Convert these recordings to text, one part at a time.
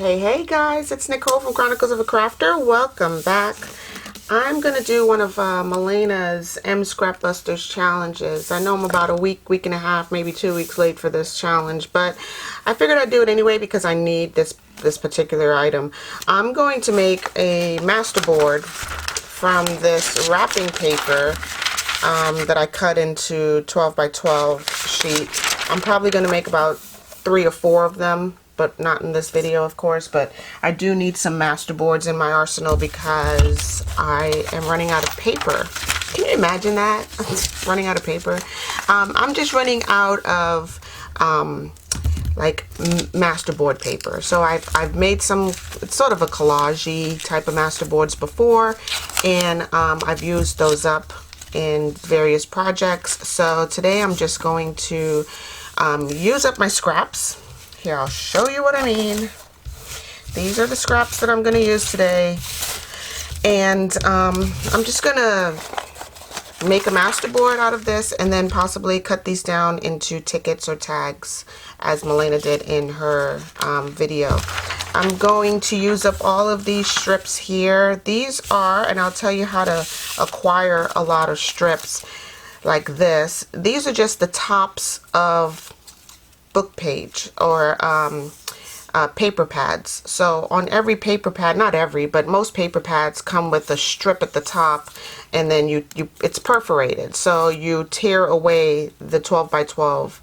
Hey guys, it's Nicole from Chronicles of a Crafter. Welcome back. I'm going to do one of Melena's M Scrapbusters challenges. I know I'm about a week and a half, maybe 2 weeks late for this challenge, but I figured I'd do it anyway because I need this particular item. I'm going to make a masterboard from this wrapping paper that I cut into 12 by 12 sheet. I'm probably going to make about 3 or 4 of them, but not in this video, of course. But I do need some masterboards in my arsenal because I am running out of paper. Can you imagine that? Running out of paper. I'm just running out of like masterboard paper. So I've made some, it's sort of a collage-y type of masterboards before, and I've used those up in various projects. So today I'm just going to use up my scraps. Here, I'll show you what I mean. These are the scraps that I'm going to use today. And I'm just going to make a masterboard out of this and then possibly cut these down into tickets or tags as Melena did in her video. I'm going to use up all of these strips here. These are, and I'll tell you how to acquire a lot of strips like this. These are just the tops of book page or paper pads. So on every paper pad, not every, but most paper pads come with a strip at the top, and then it's perforated. So you tear away the 12 by 12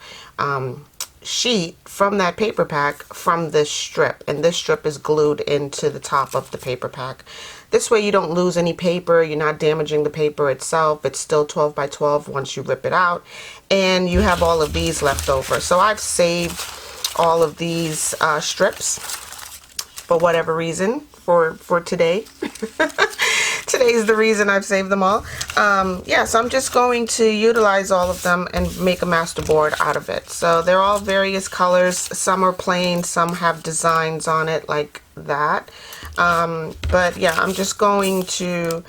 sheet from that paper pack from this strip, and this strip is glued into the top of the paper pack. This way you don't lose any paper, you're not damaging the paper itself. It's still 12 by 12 once you rip it out, and you have all of these left over. So I've saved all of these strips for whatever reason for today. Today's the reason I've saved them all. Yeah, so I'm just going to utilize all of them and make a masterboard out of it. So they're all various colors. Some are plain, some have designs on it like that. But yeah, I'm just going to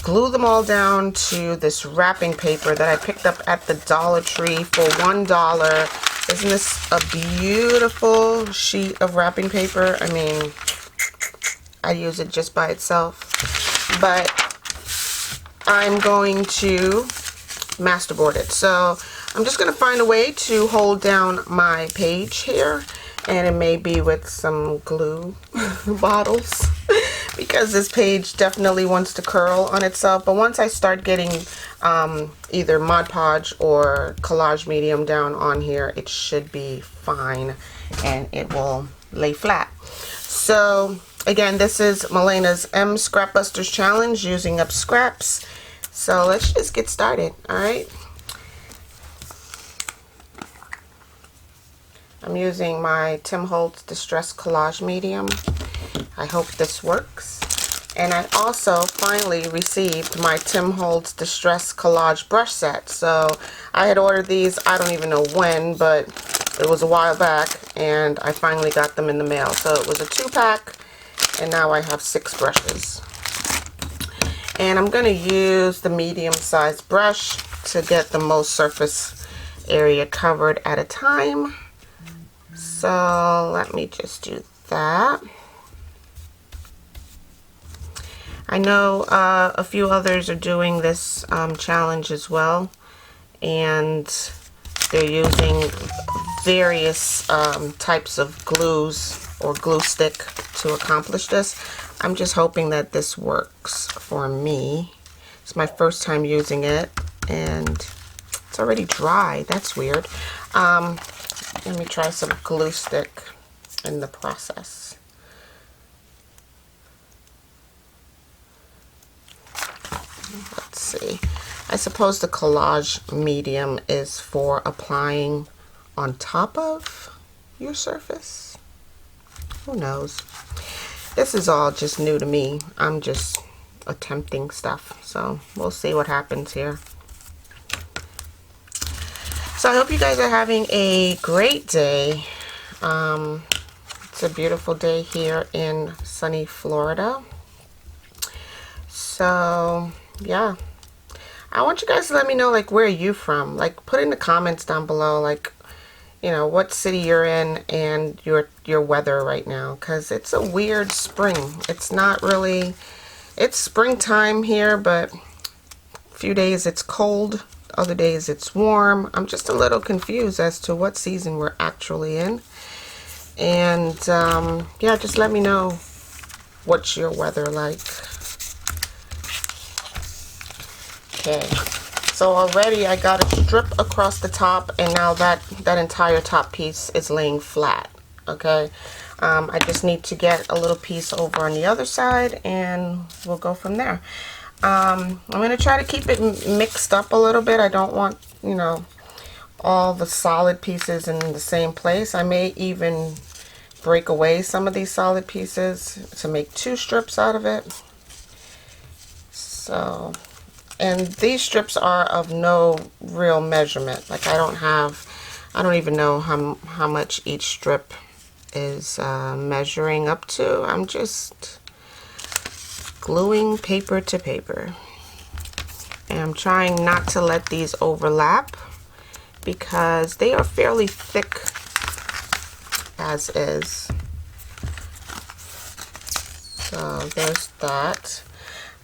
glue them all down to this wrapping paper that I picked up at the Dollar Tree for $1. Isn't this a beautiful sheet of wrapping paper? I mean, I use it just by itself. But I'm going to masterboard it. So I'm just going to find a way to hold down my page here, and it may be with some glue bottles because this page definitely wants to curl on itself. But once I start getting either Mod Podge or collage medium down on here, it should be fine and it will lay flat. So again, this is Melena's M Scrapbusters challenge, using up scraps. So let's just get started. All right. I'm using my Tim Holtz Distress Collage Medium. I hope this works. And I also finally received my Tim Holtz Distress Collage brush set. So I had ordered these, I don't even know when, but it was a while back, and I finally got them in the mail. So it was a 2-pack, and now I have 6 brushes. And I'm going to use the medium-sized brush to get the most surface area covered at a time. So let me just do that. I know a few others are doing this challenge as well, and they're using various types of glues or glue stick to accomplish this. I'm just hoping that this works for me. It's my first time using it, and it's already dry. That's weird. Let me try some glue stick in the process. Let's see. I suppose the collage medium is for applying on top of your surface. Who knows? This is all just new to me. I'm just attempting stuff. So we'll see what happens here. So I hope you guys are having a great day. It's a beautiful day here in sunny Florida. So yeah, I want you guys to let me know, like, where are you from? Like, put in the comments down below, like, you know, what city you're in and your weather right now, because it's a weird spring. It's not really, it's springtime here, but a few days it's cold, other days it's warm. I'm just a little confused as to what season we're actually in. And yeah, just let me know what's your weather like. Okay, so already I got a strip across the top, and now that entire top piece is laying flat. Okay, I just need to get a little piece over on the other side, and we'll go from there. I'm going to try to keep it mixed up a little bit. I don't want, you know, all the solid pieces in the same place. I may even break away some of these solid pieces to make 2 strips out of it. So, and these strips are of no real measurement. Like I don't even know how much each strip is measuring up to. I'm just gluing paper to paper. And I'm trying not to let these overlap because they are fairly thick as is. So there's that.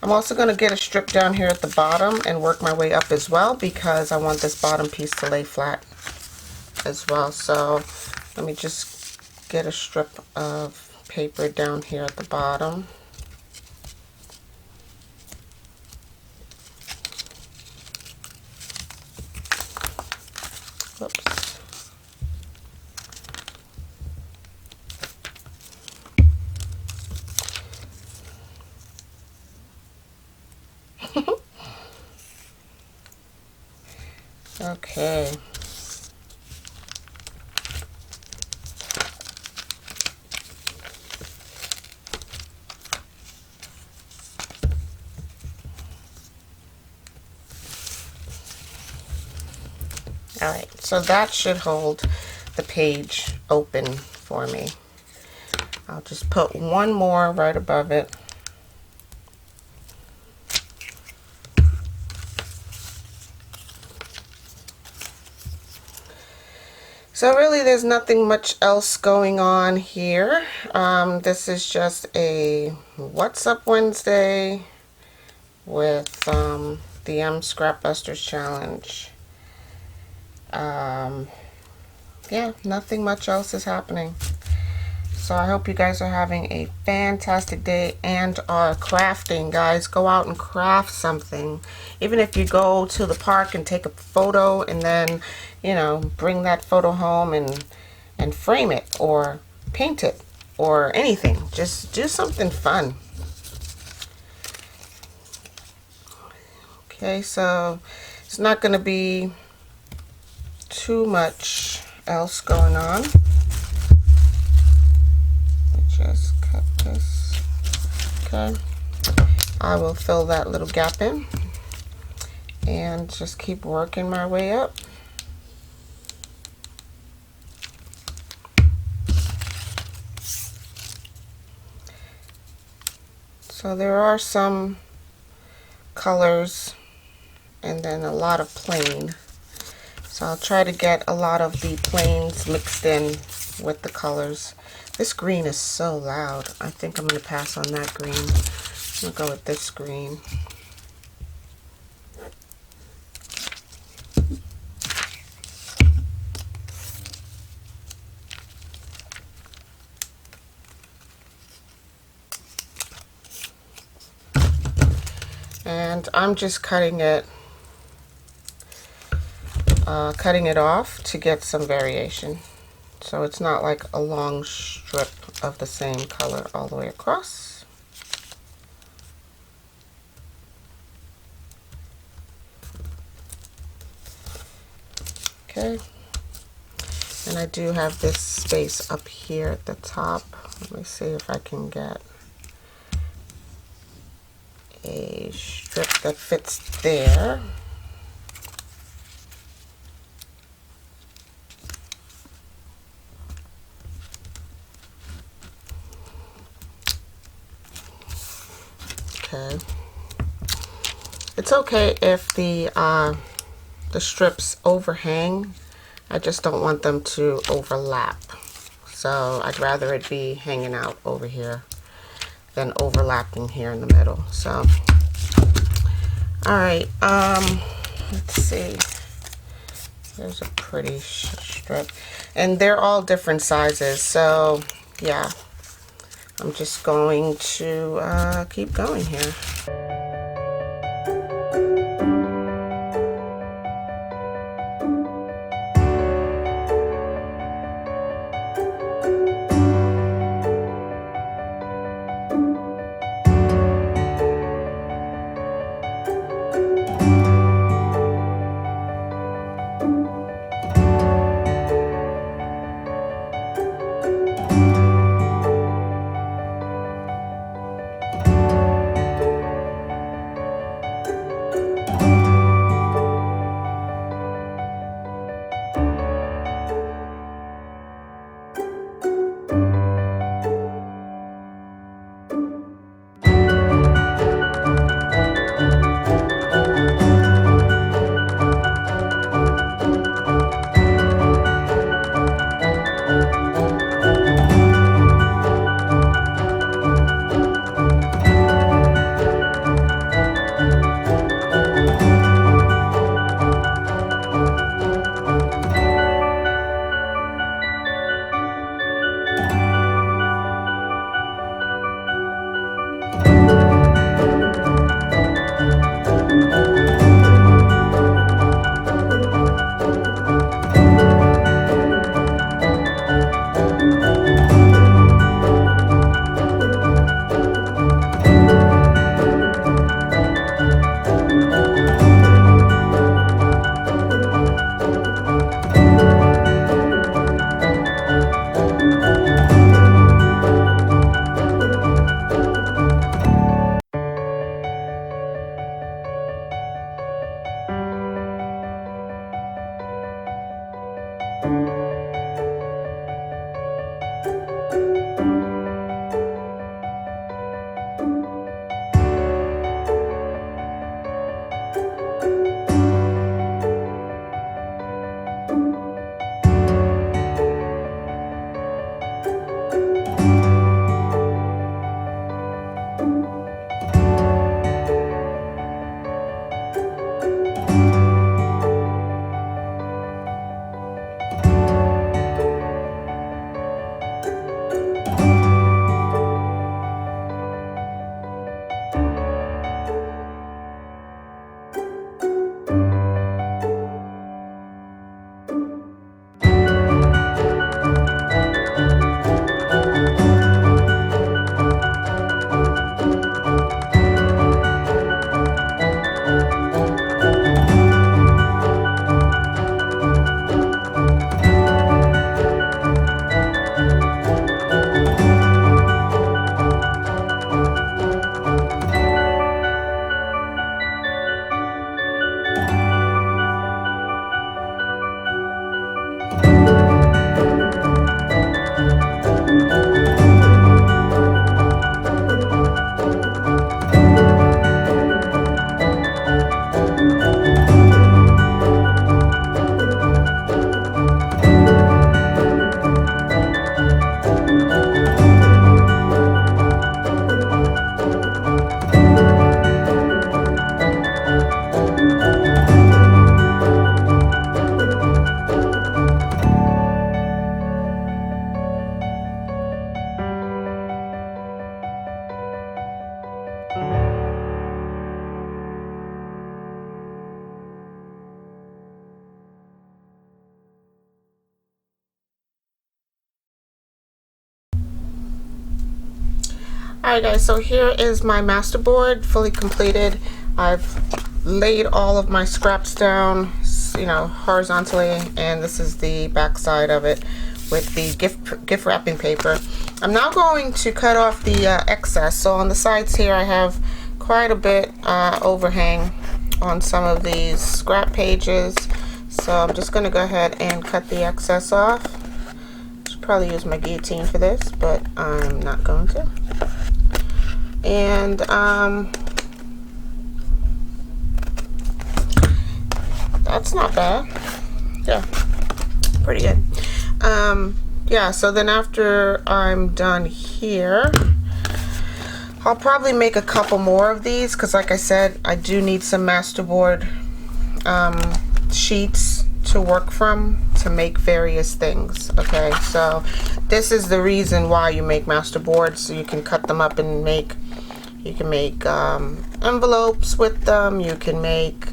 I'm also going to get a strip down here at the bottom and work my way up as well, because I want this bottom piece to lay flat as well. So let me just get a strip of paper down here at the bottom. Whoops. Okay. All right, so that should hold the page open for me. I'll just put one more right above it. So really there's nothing much else going on here. This is just a What's Up Wednesday with the Scrapbusters challenge. Yeah, nothing much else is happening. So I hope you guys are having a fantastic day and are crafting, guys. Go out and craft something. Even if you go to the park and take a photo and then, you know, bring that photo home and frame it or paint it or anything. Just do something fun. Okay, so it's not going to be too much else going on. Just cut this. Okay, I will fill that little gap in and just keep working my way up. So there are some colors and then a lot of plain. So I'll try to get a lot of the plains mixed in with the colors. This green is so loud. I think I'm going to pass on that green. I'm going to go with this green. And I'm just cutting it off to get some variation. So it's not like a long strip of the same color all the way across. Okay. And I do have this space up here at the top. Let me see if I can get a strip that fits there. Okay. It's okay if the strips overhang I just don't want them to overlap. So I'd rather it be hanging out over here than overlapping here in the middle. So, all right, let's see. There's a pretty strip, and they're all different sizes. So yeah, I'm just going to keep going here. Alright guys, so here is my master board fully completed. I've laid all of my scraps down, you know, horizontally, and this is the back side of it with the gift wrapping paper. I'm now going to cut off the excess. So on the sides here I have quite a bit overhang on some of these scrap pages. So I'm just going to go ahead and cut the excess off. Should probably use my guillotine for this, but I'm not going to. And that's not bad. Yeah, pretty good. Yeah, so then after I'm done here, I'll probably make a couple more of these because, like I said, I do need some masterboard sheets to work from to make various things. Okay, so this is the reason why you make masterboards, so you can cut them up and make, you can make envelopes with them, you can make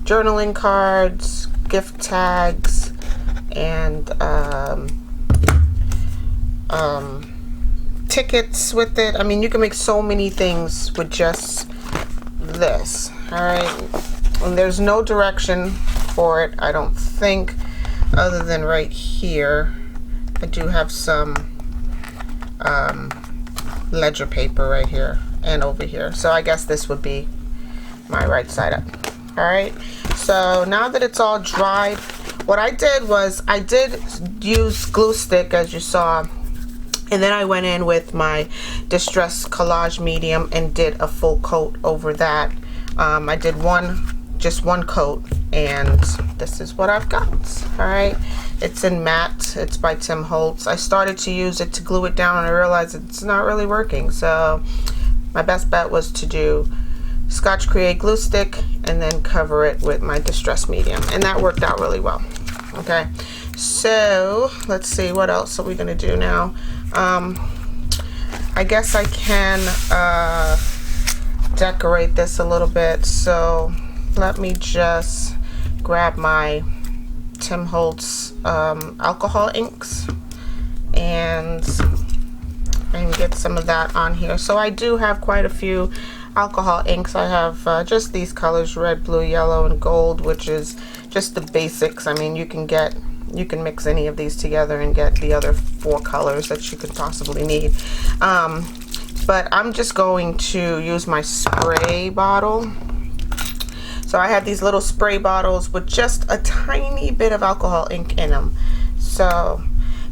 journaling cards, gift tags, and tickets with it. I mean, you can make so many things with just this. All right, and there's no direction for it, I don't think, other than right here. I do have some ledger paper right here and over here, so I guess this would be my right side up. All right, so now that it's all dried, what I did was I did use glue stick, as you saw, and then I went in with my Distress Collage Medium and did a full coat over that. I did just one coat, and this is what I've got. All right, it's in matte. It's by Tim Holtz. I started to use it to glue it down, and I realized it's not really working. So my best bet was to do Scotch Create glue stick and then cover it with my Distress Medium, and that worked out really well. Okay, so let's see, what else are we gonna do now? I guess I can decorate this a little bit, so let me just grab my Tim Holtz alcohol inks and get some of that on here. So I do have quite a few alcohol inks. I have just these colors, red, blue, yellow, and gold, which is just the basics. I mean, you can mix any of these together and get the other 4 colors that you could possibly need. But I'm just going to use my spray bottle. So I have these little spray bottles with just a tiny bit of alcohol ink in them. So,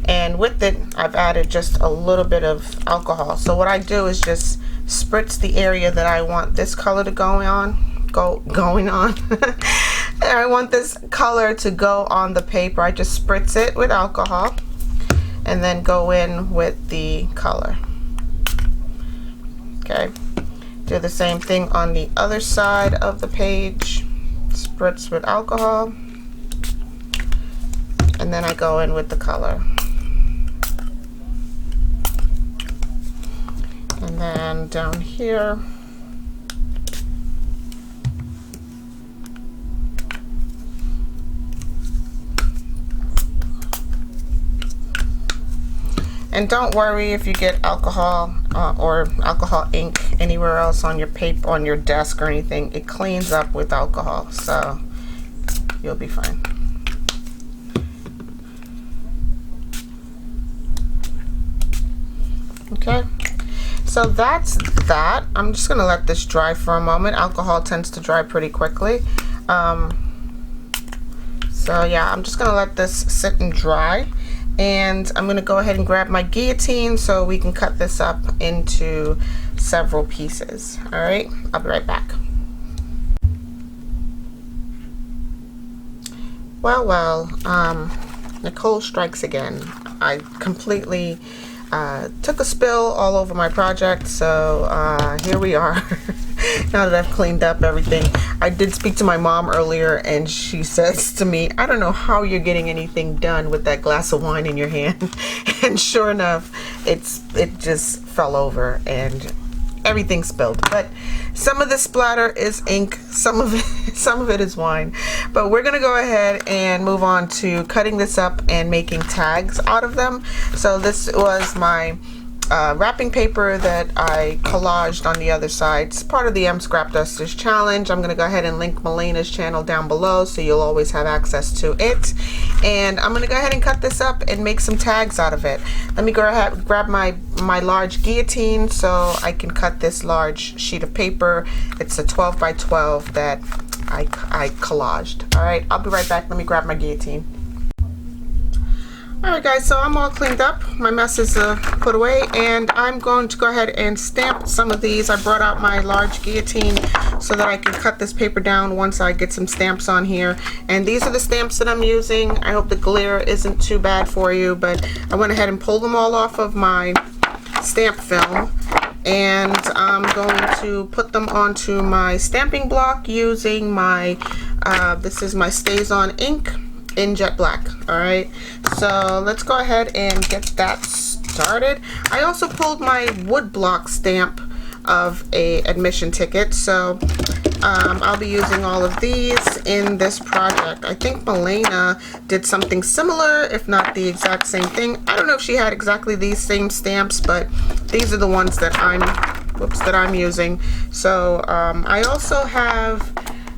and with it, I've added just a little bit of alcohol. So what I do is just spritz the area that I want this color to going on. I want this color to go on the paper. I just spritz it with alcohol and then go in with the color. Okay, do the same thing on the other side of the page. Spritz with alcohol, and then I go in with the color. And then down here, and don't worry if you get alcohol or alcohol ink anywhere else on your paper, on your desk or anything. It cleans up with alcohol, so you'll be fine. Okay, so that's that. I'm just gonna let this dry for a moment. Alcohol tends to dry pretty quickly. So yeah, I'm just gonna let this sit and dry. And I'm going to go ahead and grab my guillotine so we can cut this up into several pieces. All right, I'll be right back. Well, Nicole strikes again. I completely took a spill all over my project, so here we are. Now that I've cleaned up everything. I did speak to my mom earlier, and she says to me, I don't know how you're getting anything done with that glass of wine in your hand. And sure enough, it just fell over and everything spilled. But some of the splatter is ink, some of it is wine. But we're gonna go ahead and move on to cutting this up and making tags out of them. So this was my wrapping paper that I collaged on the other side. It's part of the Scrap Dusters challenge. I'm going to go ahead and link Melena's channel down below so you'll always have access to it. And I'm going to go ahead and cut this up and make some tags out of it. Let me go ahead, grab my large guillotine so I can cut this large sheet of paper. It's a 12 by 12 that I collaged. All right, I'll be right back. Let me grab my guillotine. Alright guys, so I'm all cleaned up. My mess is put away, and I'm going to go ahead and stamp some of these. I brought out my large guillotine so that I can cut this paper down once I get some stamps on here. And these are the stamps that I'm using. I hope the glare isn't too bad for you, but I went ahead and pulled them all off of my stamp film. And I'm going to put them onto my stamping block using my, this is my Stays On ink in jet black. Alright, so let's go ahead and get that started. I also pulled my wood block stamp of a admission ticket, so I'll be using all of these in this project. I think Milena did something similar, if not the exact same thing. I don't know if she had exactly these same stamps, but these are the ones that I'm using. So I also have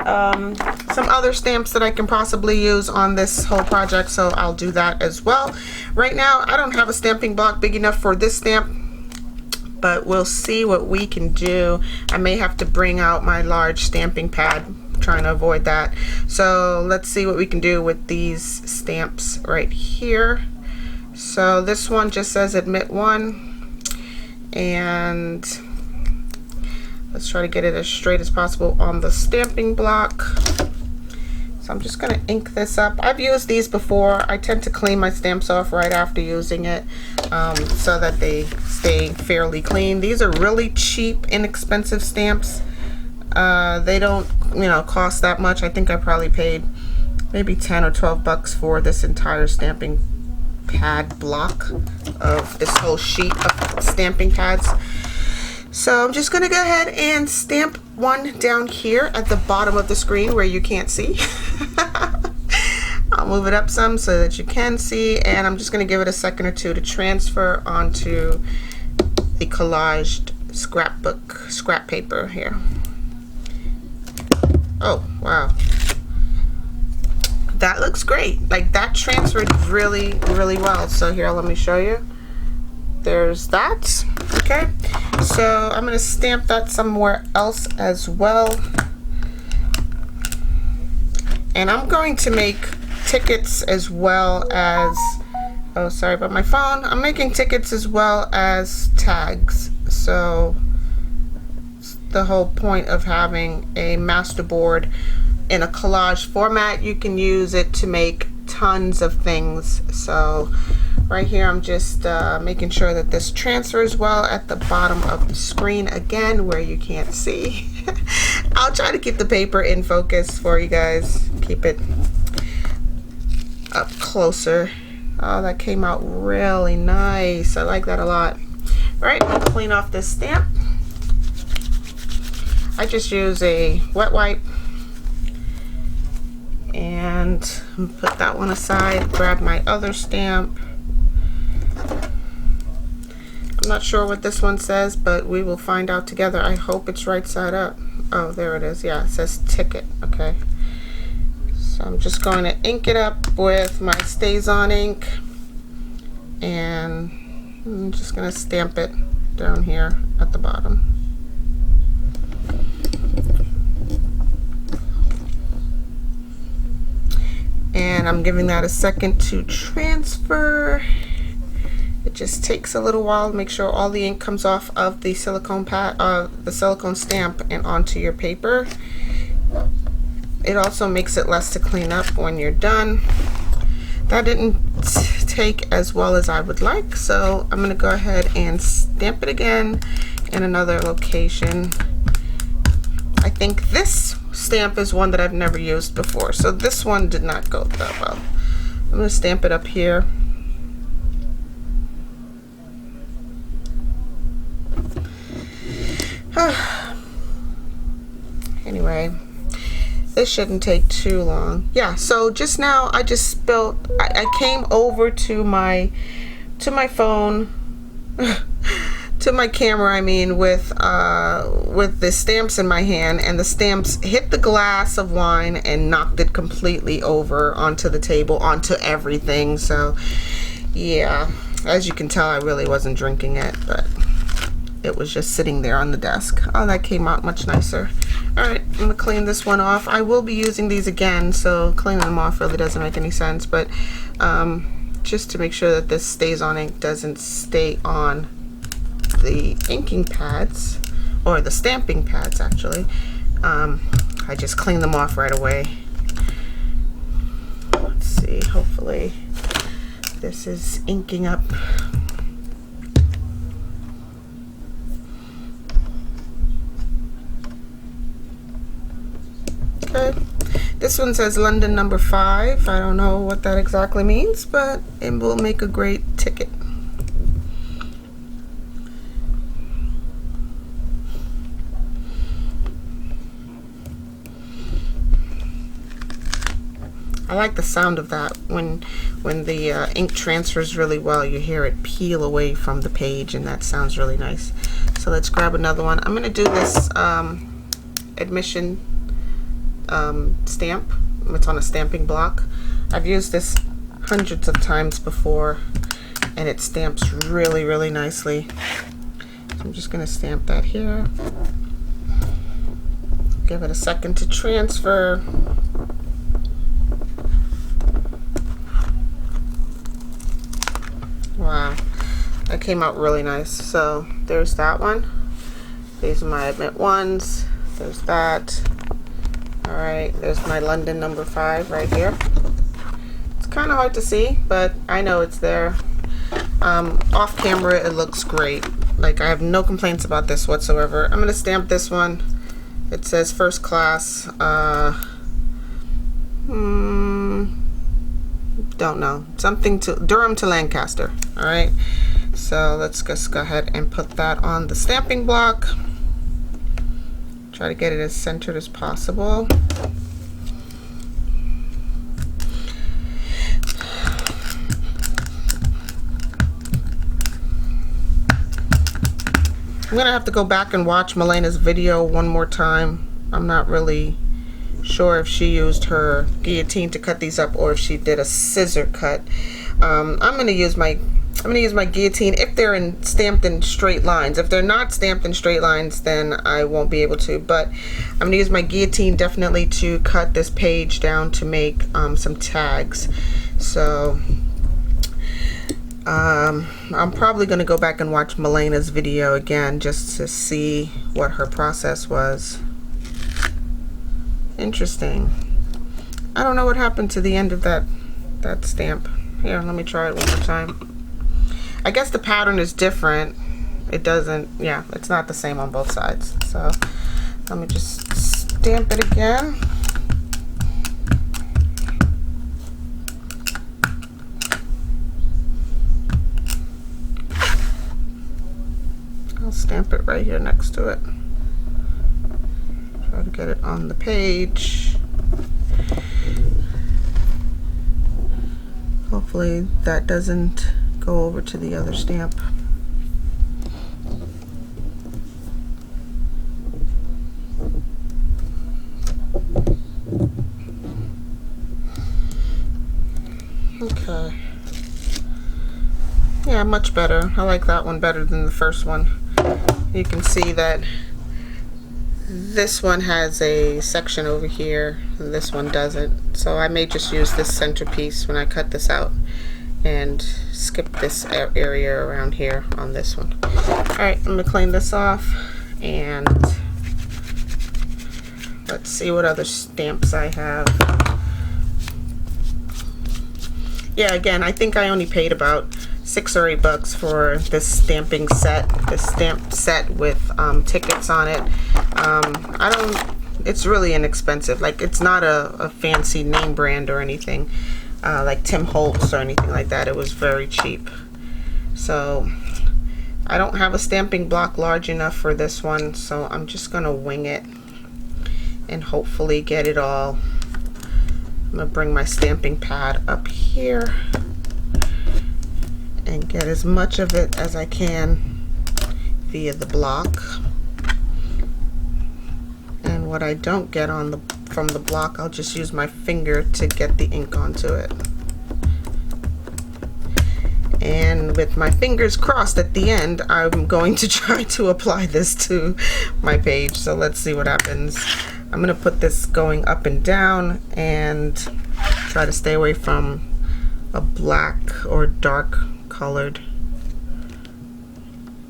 some other stamps that I can possibly use on this whole project, so I'll do that as well. Right now I don't have a stamping block big enough for this stamp, but we'll see what we can do. I may have to bring out my large stamping pad. I'm trying to avoid that. So let's see what we can do with these stamps right here. So this one just says admit 1, and let's try to get it as straight as possible on the stamping block. So I'm just going to ink this up. I've used these before. I tend to clean my stamps off right after using it so that they stay fairly clean. These are really cheap, inexpensive stamps. They don't, cost that much. I think I probably paid maybe 10 or 12 bucks for this entire stamping pad block of this whole sheet of stamping pads. So I'm just going to go ahead and stamp one down here at the bottom of the screen where you can't see. I'll move it up some so that you can see, and I'm just going to give it a second or two to transfer onto the collaged scrap paper here. Oh, wow. That looks great. Like, that transferred really, really well. So here, let me show you. There's that. Okay, so I'm going to stamp that somewhere else as well, and I'm going to make tickets as well as, oh sorry about my phone, I'm making tickets as well as tags. So the whole point of having a masterboard in a collage format, you can use it to make tons of things. So right here I'm just making sure that this transfers well at the bottom of the screen again where you can't see. I'll try to keep the paper in focus for you guys, keep it up closer. Oh, that came out really nice. I like that a lot. All right, I'll clean off this stamp. I just use a wet wipe and put that one aside, grab my other stamp. I'm not sure what this one says, but we will find out together. I hope it's right side up. Oh, there it is. Yeah, it says ticket. Okay. So I'm just going to ink it up with my Stays On ink, and I'm just going to stamp it down here at the bottom. And I'm giving that a second to transfer. It just takes a little while to make sure all the ink comes off of the silicone pad, the silicone stamp, and onto your paper. It also makes it less to clean up when you're done. That didn't take as well as I would like, so I'm going to go ahead and stamp it again in another location. I think this stamp is one that I've never used before, so this one did not go that well. I'm going to stamp it up here. Anyway, this shouldn't take too long. Yeah, so just now I just spilled, I came over to my phone to my camera, I mean, with the stamps in my hand, and the stamps hit the glass of wine and knocked it completely over onto the table, onto everything. So yeah, as you can tell, I really wasn't drinking it, but it was just sitting there on the desk. Oh, that came out much nicer. Alright, I'm going to clean this one off. I will be using these again, so cleaning them off really doesn't make any sense, but just to make sure that this stays on ink, doesn't stay on the inking pads, or the stamping pads actually. I just clean them off right away. Let's see, hopefully this is inking up. Okay, this one says London number 5. I don't know what that exactly means, but it will make a great ticket. I like the sound of that when the ink transfers really well. You hear it peel away from the page, and that sounds really nice. So let's grab another one. I'm going to do this admission stamp. It's on a stamping block. I've used this hundreds of times before, and it stamps really, really nicely. So I'm just going to stamp that here. Give it a second to transfer. Wow, that came out really nice. So there's that one. These are my admit ones. There's that. Alright, there's my London number 5 right here. It's kind of hard to see, but I know it's there. Off camera it looks great. Like, I have no complaints about this whatsoever. I'm going to stamp this one. It says first class. Don't know, something to Durham to Lancaster. All right, so let's just go ahead and put that on the stamping block. Try to get it as centered as possible. I'm gonna have to go back and watch Malena's video one more time. I'm not really sure if she used her guillotine to cut these up or if she did a scissor cut. I'm gonna use my guillotine if they're stamped in straight lines. If they're not stamped in straight lines, then I won't be able to. But I'm gonna use my guillotine definitely to cut this page down to make some tags. So I'm probably gonna go back and watch Malena's video again just to see what her process was. Interesting. I don't know what happened to the end of that stamp. Here, let me try it one more time. I guess the pattern is different. It doesn't, yeah, it's not the same on both sides. So let me just stamp it again. I'll stamp it right here next to it. Try to get it on the page. Hopefully that doesn't go over to the other stamp. Okay. Yeah, much better. I like that one better than the first one. You can see that this one has a section over here and this one doesn't. So I may just use this centerpiece when I cut this out and skip this area around here on this one. Alright, I'm going to clean this off and let's see what other stamps I have. Yeah, again, I think I only paid about $6 or $8 for this stamping set, this stamp set with tickets on it. It's really inexpensive. Like, it's not a fancy name brand or anything like Tim Holtz or anything like that. It was very cheap. So I don't have a stamping block large enough for this one, so I'm just gonna wing it and hopefully get it all. I'm gonna bring my stamping pad up here and get as much of it as I can via the block. And what I don't get from the block, I'll just use my finger to get the ink onto it. And with my fingers crossed at the end, I'm going to try to apply this to my page. So let's see what happens. I'm gonna put this going up and down and try to stay away from a black or dark colored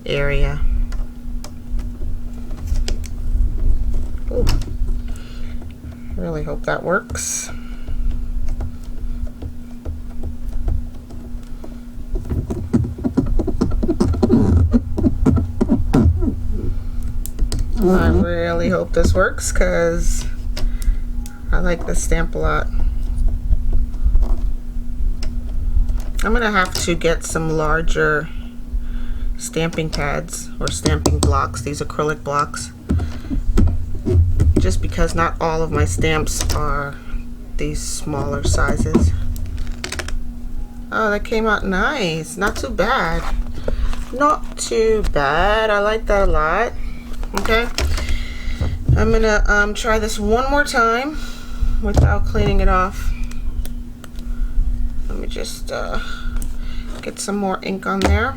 area. Ooh. Really hope that works. I really hope this works because I like this stamp a lot. I'm gonna have to get some larger stamping pads or stamping blocks, these acrylic blocks, just because not all of my stamps are these smaller sizes. Oh, that came out nice. Not too bad. Not too bad. I like that a lot. Okay. I'm gonna try this one more time without cleaning it off. Let me just get some more ink on there.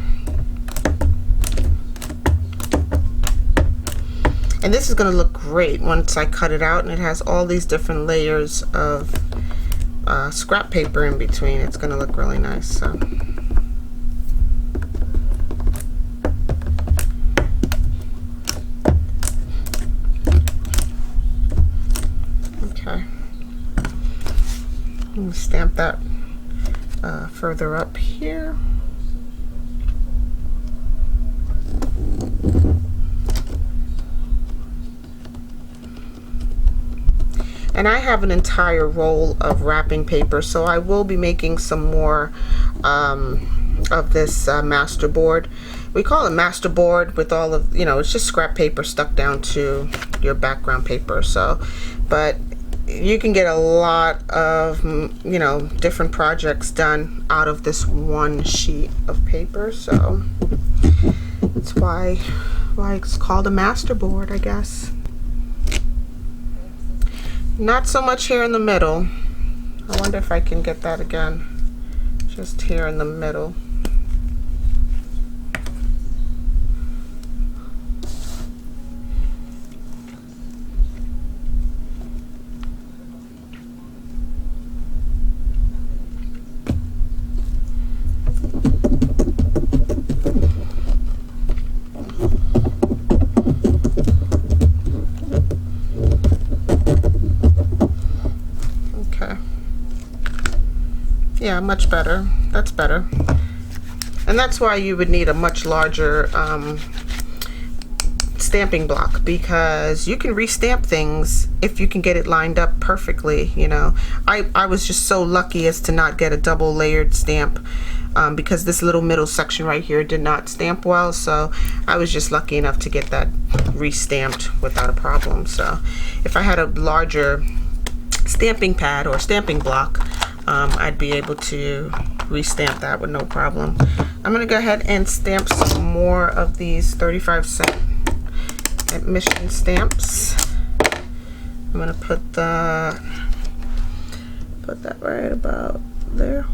And this is going to look great once I cut it out and it has all these different layers of scrap paper in between. It's going to look really nice. So. Okay. Let me stamp that further up here. And I have an entire roll of wrapping paper, so I will be making some more of this master board. We call it master board with all of, you know, it's just scrap paper stuck down to your background paper. So, but you can get a lot of, you know, different projects done out of this one sheet of paper. So that's why it's called a master board, I guess. Not so much here in the middle. I wonder if I can get that again. Just here in the middle. Yeah, much better. That's better. And that's why you would need a much larger stamping block, because you can restamp things if you can get it lined up perfectly. You know, I was just so lucky as to not get a double layered stamp because this little middle section right here did not stamp well, so I was just lucky enough to get that restamped without a problem. So if I had a larger stamping pad or stamping block, I'd be able to restamp that with no problem. I'm gonna go ahead and stamp some more of these 35-cent admission stamps. I'm gonna put that right about there.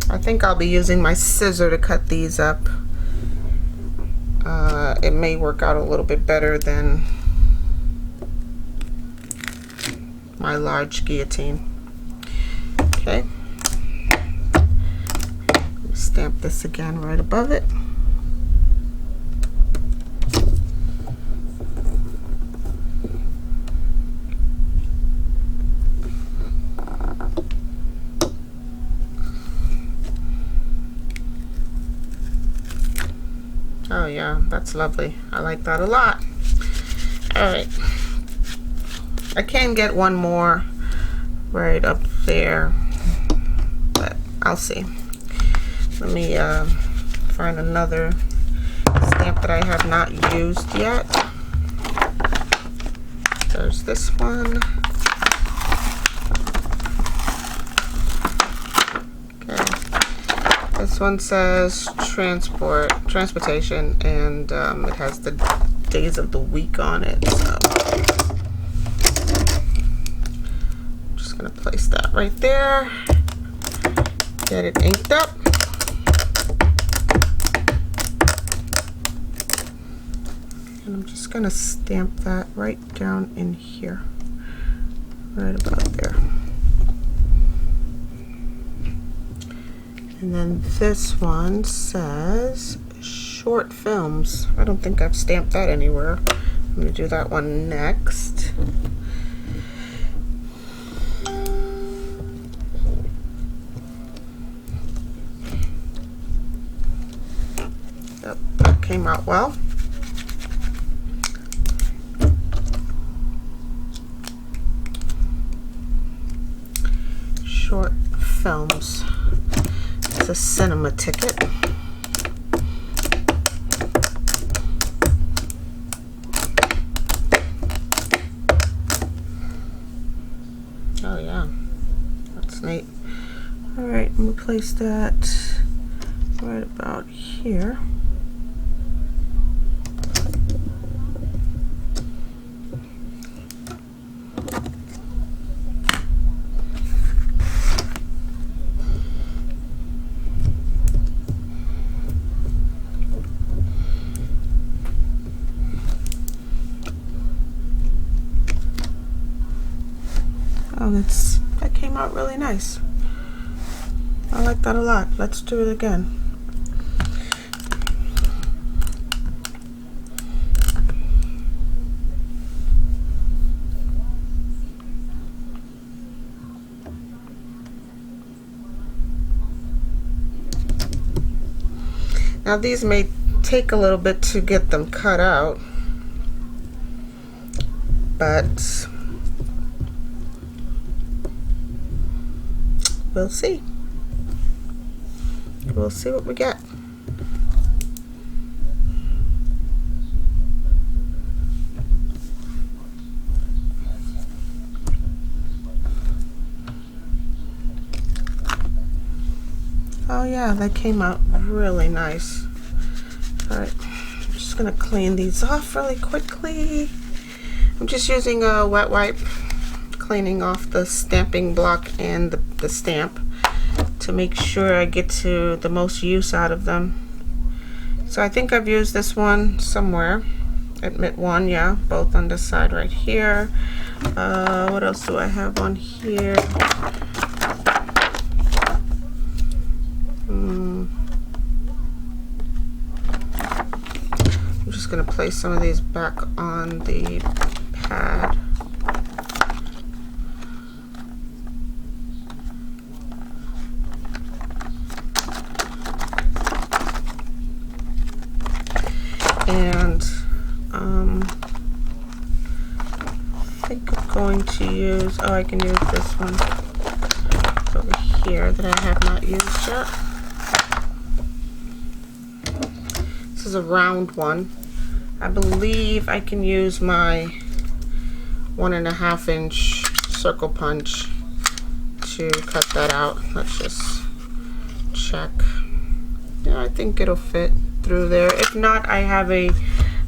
I think I'll be using my scissor to cut these up. It may work out a little bit better than my large guillotine. Okay. Stamp this again right above it. Oh yeah, that's lovely. I like that a lot. All right. I can get one more right up there, but I'll see. Let me find another stamp that I have not used yet. There's this one. Okay. This one says transportation, and it has the days of the week on it. So gonna place that right there, get it inked up. And I'm just gonna stamp that right down in here, right about there. And then this one says short films. I don't think I've stamped that anywhere. I'm gonna do that one next. Yep, that came out well. Short films. It's a cinema ticket. Oh yeah, that's neat. All right, I'm gonna place that right about here. Oh, that came out really nice. I like that a lot. Let's do it again. Now these may take a little bit to get them cut out, but we'll see. We'll see what we get. Oh yeah, that came out really nice. All right, I'm just gonna clean these off really quickly. I'm just using a wet wipe, cleaning off the stamping block and the stamp to make sure I get to the most use out of them. So I think I've used this one somewhere. Admit one, yeah, both on this side right here. What else do I have on here? I'm just gonna place some of these back on the pad. And I think I'm going to use, oh, I can use this one over here that I have not used yet. This is a round one. I believe I can use my 1.5 inch circle punch to cut that out. Let's just check. Yeah, I think it'll fit through there. If not, I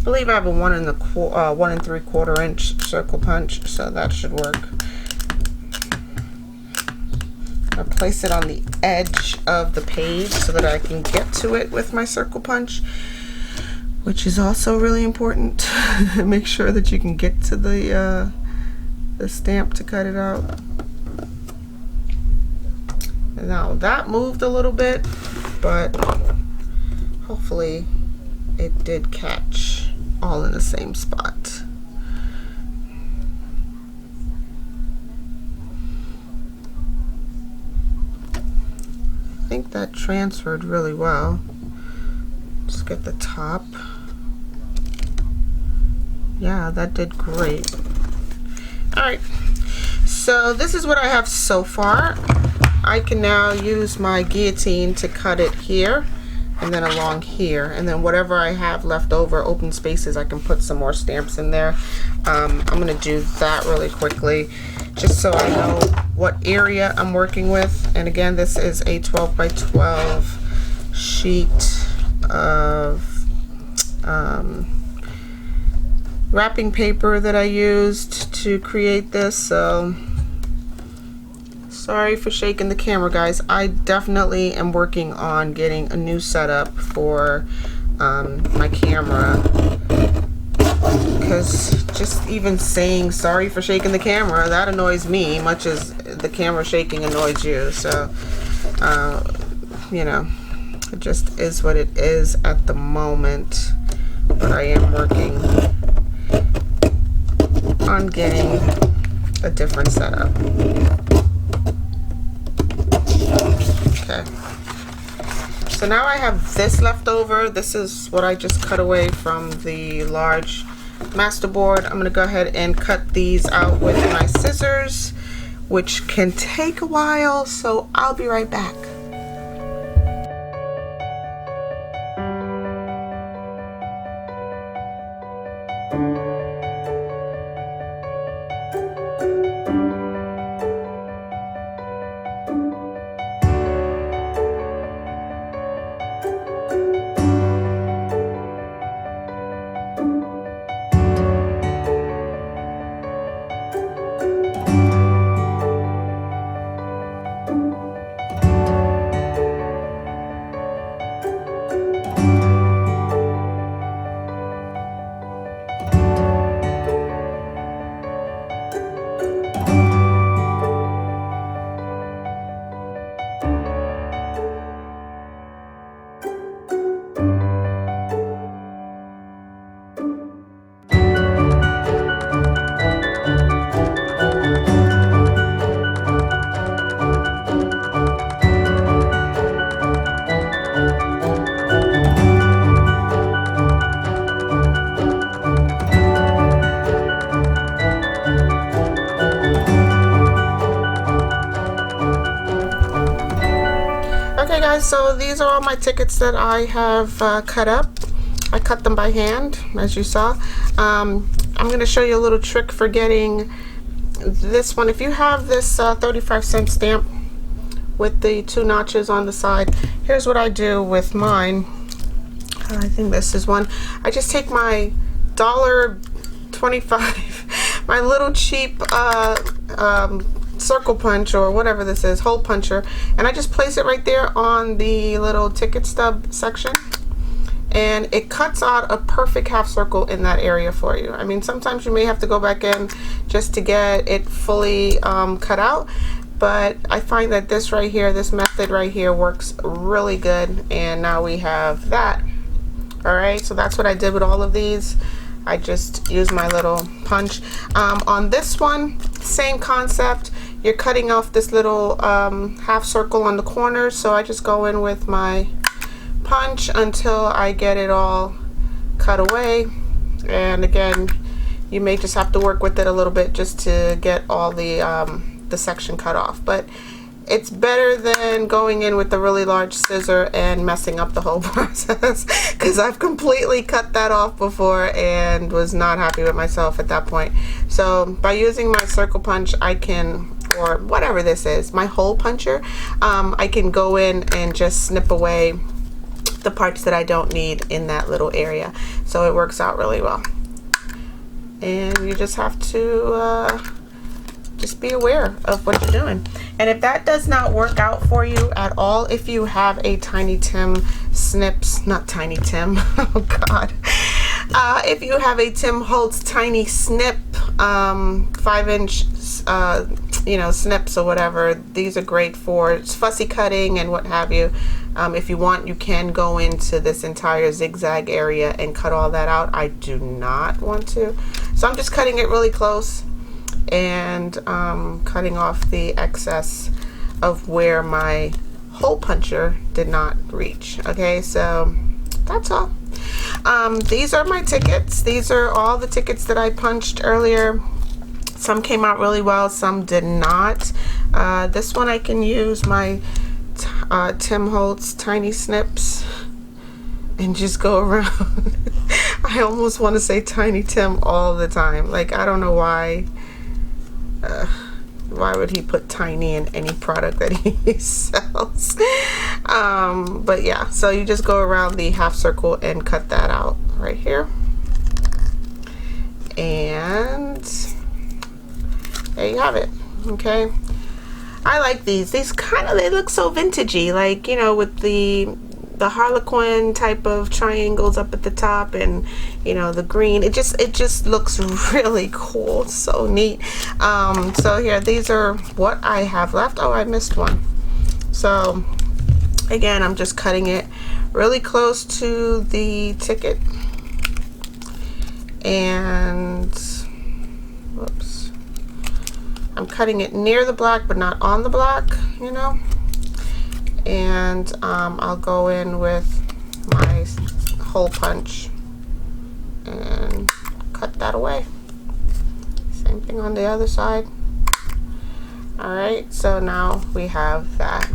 believe I have a 1 3/4 inch circle punch, so that should work. I'll place it on the edge of the page so that I can get to it with my circle punch, which is also really important. Make sure that you can get to the stamp to cut it out. Now that moved a little bit, but hopefully it did catch all in the same spot. I think that transferred really well. Just get the top. Yeah, that did great. Alright, so this is what I have so far. I can now use my guillotine to cut it here and then along here, and then whatever I have left over, open spaces, I can put some more stamps in there. I'm gonna do that really quickly just so I know what area I'm working with. And again, this is a 12 by 12 sheet of wrapping paper that I used to create this, so sorry for shaking the camera, guys. I definitely am working on getting a new setup for my camera because just even saying sorry for shaking the camera, that annoys me much as the camera shaking annoys you. So you know, it just is what it is at the moment, but I am working on getting a different setup. Okay, so now I have this left over. This is what I just cut away from the large masterboard. I'm going to go ahead and cut these out with my scissors, which can take a while, so I'll be right back. Okay guys, so these are all my tickets that I have cut up. I cut them by hand, as you saw. I'm going to show you a little trick for getting this one. If you have this 35-cent stamp with the 2 notches on the side, here's what I do with mine. I think this is one. I just take my $1.25, my little cheap circle punch or whatever this is, hole puncher, and I just place it right there on the little ticket stub section, and it cuts out a perfect half circle in that area for you. I mean, sometimes you may have to go back in just to get it fully cut out, but I find that this right here, this method right here, works really good. And now we have that. All right, so that's what I did with all of these. I just use my little punch. On this one, same concept. You're cutting off this little half circle on the corner, so I just go in with my punch until I get it all cut away. And again, you may just have to work with it a little bit just to get all the section cut off. But it's better than going in with a really large scissor and messing up the whole process, because I've completely cut that off before and was not happy with myself at that point. So by using my circle punch, I can, or whatever this is, my hole puncher, I can go in and just snip away the parts that I don't need in that little area. So it works out really well. And you just have to just be aware of what you're doing. And if that does not work out for you at all, if you have a Tiny Tim snips, not Tiny Tim, oh God. If you have a Tim Holtz Tiny Snip, 5-inch, you know, snips or whatever, these are great for fussy cutting and what have you. If you want, you can go into this entire zigzag area and cut all that out. I do not want to. So I'm just cutting it really close and cutting off the excess of where my hole puncher did not reach. Okay, so that's all. These are my tickets. These are all the tickets that I punched earlier. Some came out really well, some did not. This one I can use my Tim Holtz Tiny Snips and just go around. I almost want to say Tiny Tim all the time. Like, I don't know why. Why would he put tiny in any product that he sells? But yeah, so you just go around the half circle and cut that out right here. And there you have it. Okay, I like these. These kind of, they look so vintagey, like, you know, with the the Harlequin type of triangles up at the top, and you know, the green. It just looks really cool. It's so neat. So here, these are what I have left. Oh, I missed one. So again, I'm just cutting it really close to the ticket, and whoops, I'm cutting it near the black but not on the black, you know. And I'll go in with my hole punch and cut that away. Same thing on the other side. Alright, so now we have that.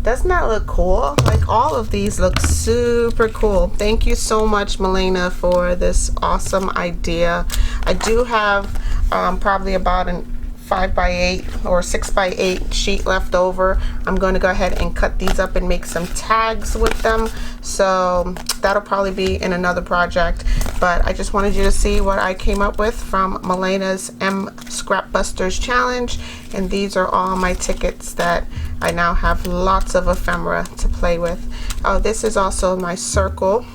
Doesn't that look cool? Like, all of these look super cool. Thank you so much, Milena, for this awesome idea. I do have probably about an 5x8 or 6x8 sheet left over. I'm going to go ahead and cut these up and make some tags with them. So that'll probably be in another project. But I just wanted you to see what I came up with from Milena's M Scrap Busters challenge. And these are all my tickets that I now have lots of ephemera to play with. Oh, this is also my circle.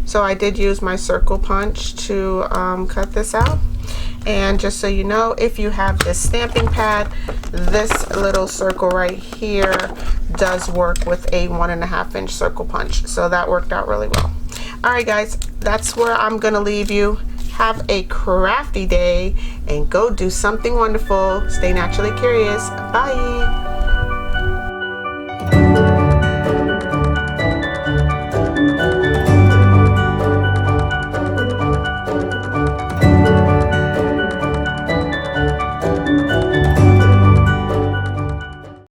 So I did use my circle punch to cut this out. And just so you know, if you have this stamping pad, this little circle right here does work with a 1.5 inch circle punch. So that worked out really well. All right, guys, that's where I'm gonna leave you. Have a crafty day and go do something wonderful. Stay naturally curious. Bye.